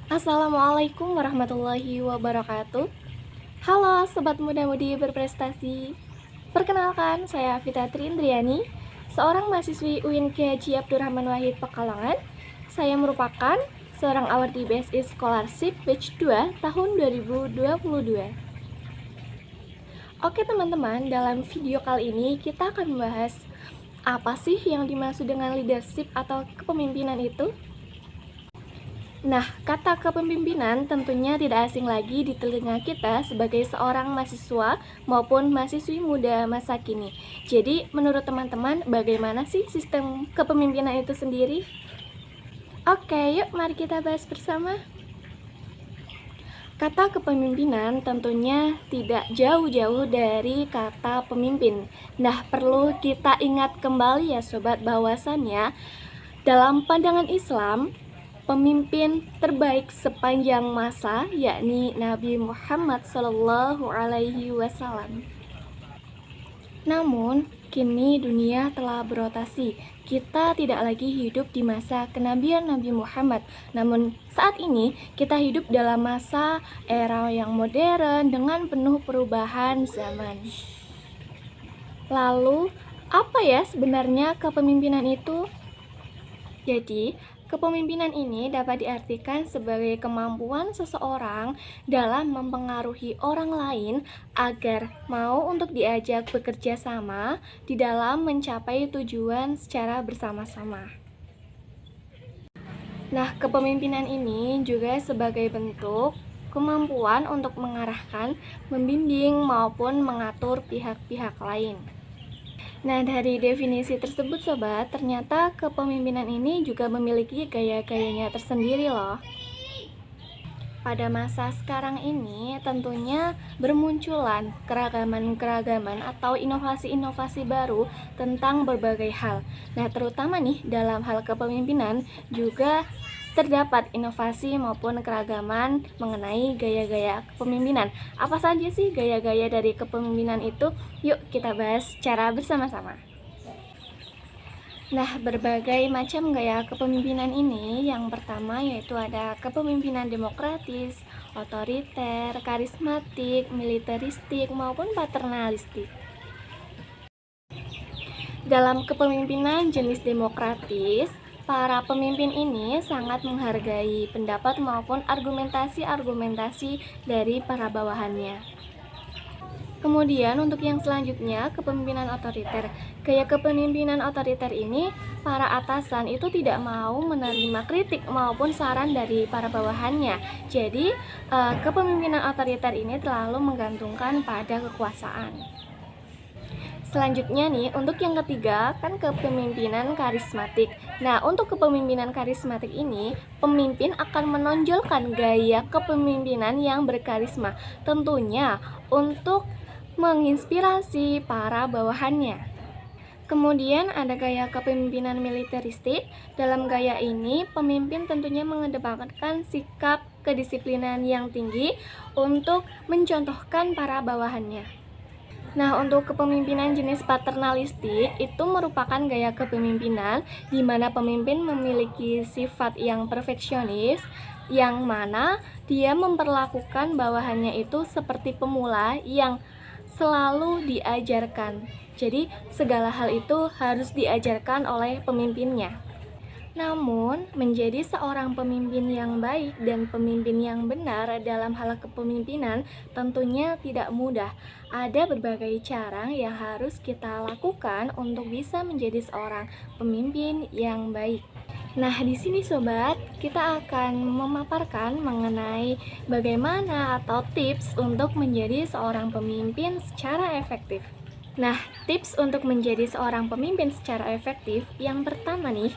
Assalamualaikum warahmatullahi wabarakatuh. Halo Sobat Muda-Mudi Berprestasi. Perkenalkan, saya Fitri Indriani, seorang mahasiswi UIN Haji Abdurrahman Wahid Pekalongan. Saya merupakan seorang award di BSI Scholarship Batch 2 tahun 2022. Oke teman-teman, dalam video kali ini kita akan membahas apa sih yang dimaksud dengan leadership atau kepemimpinan itu. Nah, kata kepemimpinan tentunya tidak asing lagi di telinga kita sebagai seorang mahasiswa maupun mahasiswi muda masa kini. Jadi, menurut teman-teman, bagaimana sih sistem kepemimpinan itu sendiri? Oke, yuk mari kita bahas bersama. Kata kepemimpinan tentunya tidak jauh-jauh dari kata pemimpin. Nah, perlu kita ingat kembali ya sobat, bahwasannya dalam pandangan Islam, pemimpin terbaik sepanjang masa yakni Nabi Muhammad SAW. Namun, kini dunia telah berotasi. Kita tidak lagi hidup di masa kenabian Nabi Muhammad. Namun, saat ini kita hidup dalam masa era yang modern dengan penuh perubahan zaman. Lalu, apa ya sebenarnya kepemimpinan itu? Jadi, kepemimpinan ini dapat diartikan sebagai kemampuan seseorang dalam mempengaruhi orang lain agar mau untuk diajak bekerja sama di dalam mencapai tujuan secara bersama-sama. Nah, kepemimpinan ini juga sebagai bentuk kemampuan untuk mengarahkan, membimbing, maupun mengatur pihak-pihak lain. Nah, dari definisi tersebut sobat, ternyata kepemimpinan ini juga memiliki gaya-gayanya tersendiri loh. Pada masa sekarang ini tentunya bermunculan keragaman-keragaman atau inovasi-inovasi baru tentang berbagai hal. Nah, terutama nih dalam hal kepemimpinan juga terdapat inovasi maupun keragaman mengenai gaya-gaya kepemimpinan. Apa saja sih gaya-gaya dari kepemimpinan itu? Yuk kita bahas secara bersama-sama. Nah, berbagai macam gaya kepemimpinan ini, yang pertama yaitu ada kepemimpinan demokratis, otoriter, karismatik, militeristik, maupun paternalistik. Dalam kepemimpinan jenis demokratis, para pemimpin ini sangat menghargai pendapat maupun argumentasi-argumentasi dari para bawahannya. Kemudian untuk yang selanjutnya, kepemimpinan otoriter. Gaya kepemimpinan otoriter ini, para atasan itu tidak mau menerima kritik maupun saran dari para bawahannya. Jadi, kepemimpinan otoriter ini terlalu menggantungkan pada kekuasaan. Selanjutnya nih, untuk yang ketiga kan kepemimpinan karismatik. Nah, untuk kepemimpinan karismatik ini, pemimpin akan menonjolkan gaya kepemimpinan yang berkarisma, tentunya untuk menginspirasi para bawahannya. Kemudian ada gaya kepemimpinan militeristik. Dalam gaya ini, pemimpin tentunya mengedepankan sikap kedisiplinan yang tinggi untuk mencontohkan para bawahannya. Nah, untuk kepemimpinan jenis paternalistik itu merupakan gaya kepemimpinan di mana pemimpin memiliki sifat yang perfeksionis, yang mana dia memperlakukan bawahannya itu seperti pemula yang selalu diajarkan. Jadi, segala hal itu harus diajarkan oleh pemimpinnya. Namun, menjadi seorang pemimpin yang baik dan pemimpin yang benar dalam hal kepemimpinan tentunya tidak mudah. Ada berbagai cara yang harus kita lakukan untuk bisa menjadi seorang pemimpin yang baik. Nah, di sini sobat, kita akan memaparkan mengenai bagaimana atau tips untuk menjadi seorang pemimpin secara efektif. Nah, tips untuk menjadi seorang pemimpin secara efektif, yang pertama nih,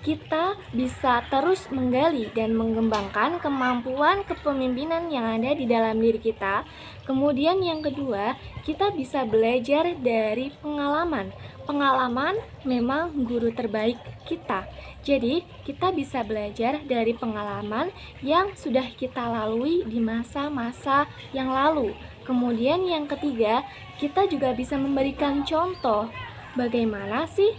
kita bisa terus menggali dan mengembangkan kemampuan kepemimpinan yang ada di dalam diri kita. Kemudian yang kedua, kita bisa belajar dari pengalaman. Pengalaman memang guru terbaik kita. Jadi, kita bisa belajar dari pengalaman yang sudah kita lalui di masa-masa yang lalu. Kemudian yang ketiga, kita juga bisa memberikan contoh bagaimana sih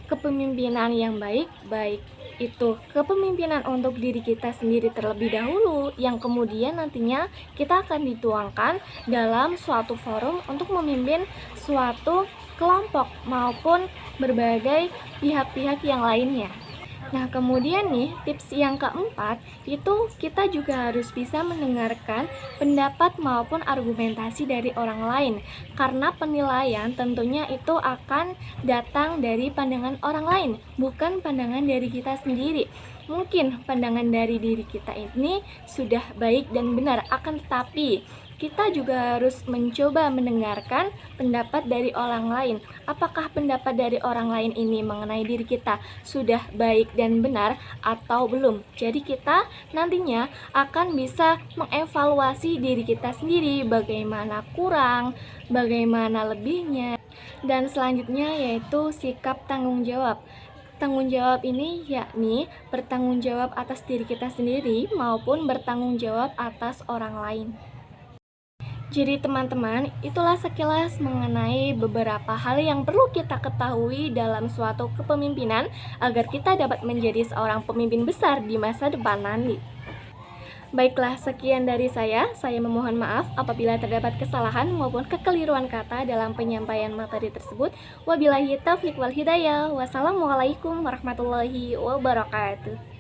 kepemimpinan yang baik itu kepemimpinan untuk diri kita sendiri terlebih dahulu, yang kemudian nantinya kita akan dituangkan dalam suatu forum untuk memimpin suatu kelompok maupun berbagai pihak-pihak yang lainnya. Nah, kemudian nih, tips yang keempat, itu kita juga harus bisa mendengarkan pendapat maupun argumentasi dari orang lain. Karena penilaian tentunya itu akan datang dari pandangan orang lain, bukan pandangan dari kita sendiri. Mungkin pandangan dari diri kita ini sudah baik dan benar, akan tetapi kita juga harus mencoba mendengarkan pendapat dari orang lain. Apakah pendapat dari orang lain ini mengenai diri kita sudah baik dan benar atau belum? Jadi kita nantinya akan bisa mengevaluasi diri kita sendiri, bagaimana kurang, bagaimana lebihnya. Dan selanjutnya yaitu sikap tanggung jawab. Tanggung jawab ini yakni bertanggung jawab atas diri kita sendiri maupun bertanggung jawab atas orang lain. Jadi teman-teman, itulah sekilas mengenai beberapa hal yang perlu kita ketahui dalam suatu kepemimpinan agar kita dapat menjadi seorang pemimpin besar di masa depan nanti. Baiklah, sekian dari saya. Saya memohon maaf apabila terdapat kesalahan maupun kekeliruan kata dalam penyampaian materi tersebut. Wabillahi taufiq wal hidayah. Wassalamualaikum warahmatullahi wabarakatuh.